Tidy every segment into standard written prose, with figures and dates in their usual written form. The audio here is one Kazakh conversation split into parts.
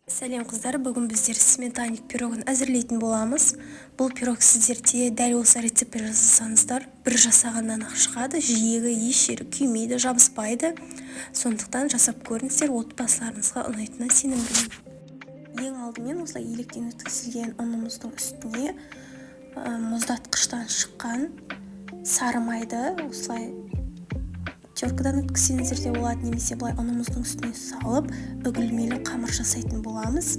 Сәлем қыздар, бүгін біздер сметанник пирогын әзірлейтін боламыз. Бұл пирог сіздерде дәл осы рецептпен жасасаңыздар, бір жасағаннан-ақ шығады, жиегі еш жері күймейді, жабыспайды. Сондықтан жасап көріңіздер, отбасыларыңызға ұнайтынына сенімдімін. Ең алдымен осылай електен өткізілген ұнымыздың үстіне мұздатқыштан шыққан сары майды осылай теркадан өткізсеңіздер де болады, немесе былай ұнымыздың үстіне салып үгілмелі қамыр жасайтын боламыз.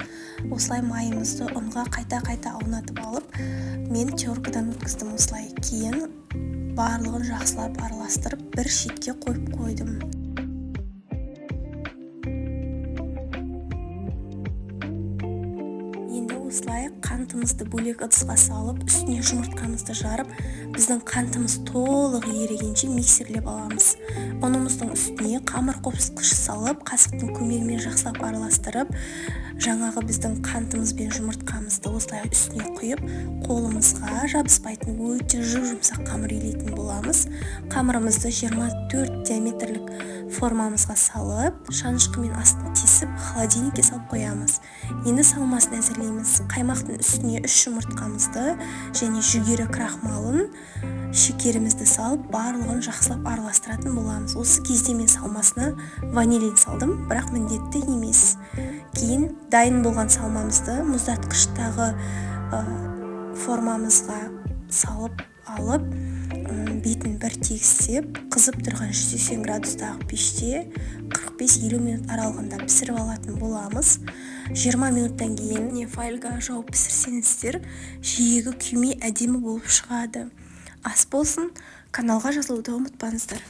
Осылай майымызды ұнға қайта аунатып алып, мен теркадан өткіздім. Осылай кейін барлығын жақсылап араластырып бір шетке қойып қойдым. Енді осылай қантымызды бөлек ыдысқа салып, үстіне жұмыртқамызды жарып, біздің қантымыз толық ерігенше миксерлеп аламыз. Ұнымыздың үстіне қамыр қопсытқыш салып, қасықтың көмегімен жақсылап араластырып, жаңағы біздің қантымыз бен жұмыртқамызды осылай үстіне құйып, қолымызға жабыспайтын өте жұмсақ қамыр илейтін боламыз. Қамырымызды 24 диаметрлік формамызға салып, шанышқымен астын тесіп, холодильникке салып қоямыз. Енді салмасын әзірлейміз. Қаймақтың үстіне 3 жұмыртқамызды және жүгері крахмалын, шекерімізді салып, барлығын жақсылап араластыратын боламыз. Осы кезде мен салмасына ванилин салдым, бірақ міндетті емес. Кейін дайын болған салмамызды мұздатқыштағы формамызға салып алып, бетін бір тегістеп, қызып тұрған 180 градустағы пеште 45-50 минут аралығында пісіріп алатын боламыз. 20 минуттан кейін фольга жауып пісірсеңіздер, жиегі күймей әдемі болып шығады. Ас болсын, каналға жазылуды ұмытпаңыздар.